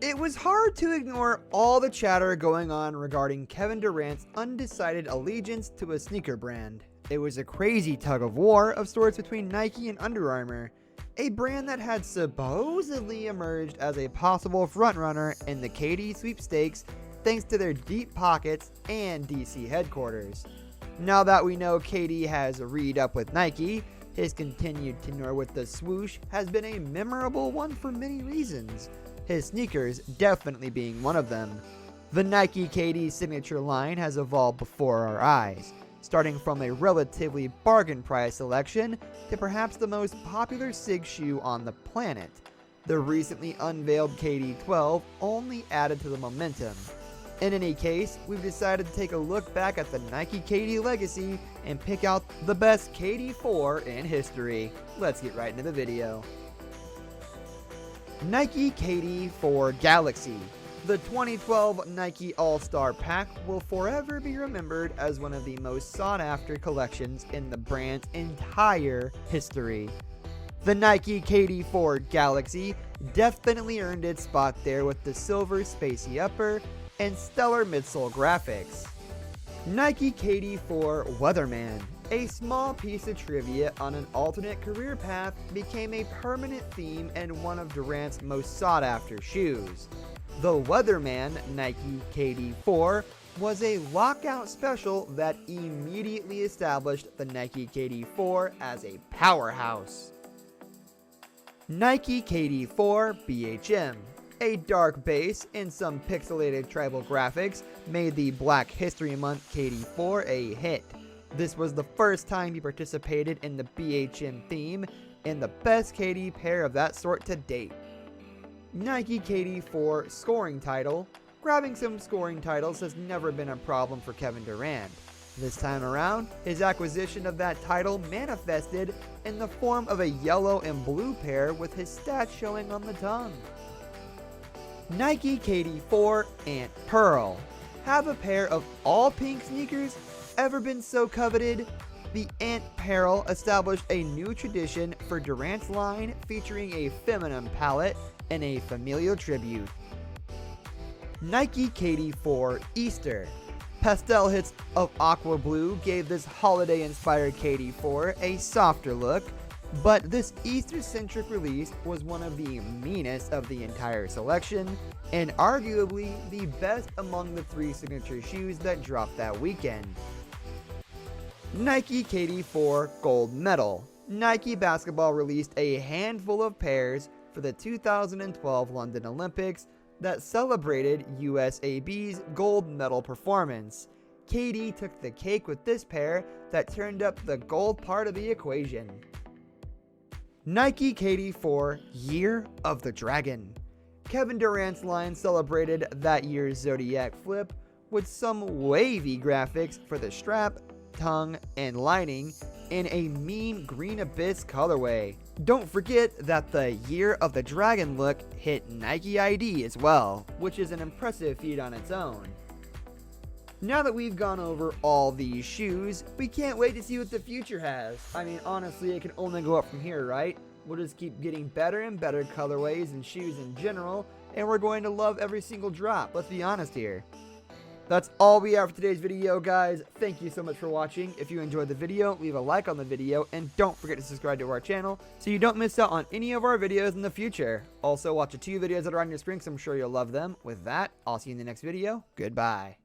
It was hard to ignore all the chatter going on regarding Kevin Durant's undecided allegiance to a sneaker brand. It was a crazy tug of war of sorts between Nike and Under Armour, a brand that had supposedly emerged as a possible frontrunner in the Katy sweepstakes thanks to their deep pockets and DC headquarters. Now that we know Katy has read up with Nike, his continued tenure with the swoosh has been a memorable one for many reasons, his sneakers definitely being one of them. The Nike Katy signature line has evolved before our eyes, starting from a relatively bargain price selection to perhaps the most popular SIG shoe on the planet. The recently unveiled Katy 12 only added to the momentum. In any case, we've decided to take a look back at the Nike Katy legacy and pick out the best Katy 4 in history. Let's get right into the video. Nike Katy 4 Galaxy. The 2012 Nike All-Star Pack will forever be remembered as one of the most sought-after collections in the brand's entire history. The Nike Katy 4 Galaxy definitely earned its spot there with the silver spacey upper and stellar midsole graphics. Nike Katy 4 Weatherman. A small piece of trivia on an alternate career path became a permanent theme and one of Durant's most sought-after shoes. The Weatherman Nike Katy 4 was a lockout special that immediately established the Nike Katy 4 as a powerhouse. Nike Katy 4 BHM. A dark base and some pixelated tribal graphics made the Black History Month Katy 4 a hit. This was the first time he participated in the BHM theme and the best Katy pair of that sort to date. Nike Katy 4 Scoring Title. Grabbing some scoring titles has never been a problem for Kevin Durant. This time around, his acquisition of that title manifested in the form of a yellow and blue pair with his stats showing on the tongue. Nike Katy 4 Ant Pearl. Have a pair of all pink sneakers ever been so coveted? The Ant Pearl established a new tradition for Durant's line, featuring a feminine palette and a familial tribute. Nike Katy 4 Easter. Pastel hits of aqua blue gave this holiday-inspired Katy 4 a softer look, but this Easter-centric release was one of the meanest of the entire selection, and arguably the best among the three signature shoes that dropped that weekend. Nike Katy 4 Gold Medal. Nike Basketball released a handful of pairs for the 2012 London Olympics that celebrated USAB's gold medal performance. Katy took the cake with this pair that turned up the gold part of the equation. Nike Katy 4 Year of the Dragon. Kevin Durant's line celebrated that year's Zodiac flip with some wavy graphics for the strap, tongue, and lining in a mean green abyss colorway. Don't forget that the Year of the Dragon look hit Nike ID as well, which is an impressive feat on its own. Now that we've gone over all these shoes, we can't wait to see what the future has. I mean, honestly, it can only go up from here, right? We'll just keep getting better and better colorways and shoes in general, and we're going to love every single drop, let's be honest here. That's all we have for today's video, guys. Thank you so much for watching. If you enjoyed the video, leave a like on the video, and don't forget to subscribe to our channel so you don't miss out on any of our videos in the future. Also, watch the 2 videos that are on your screen because I'm sure you'll love them. With that, I'll see you in the next video. Goodbye.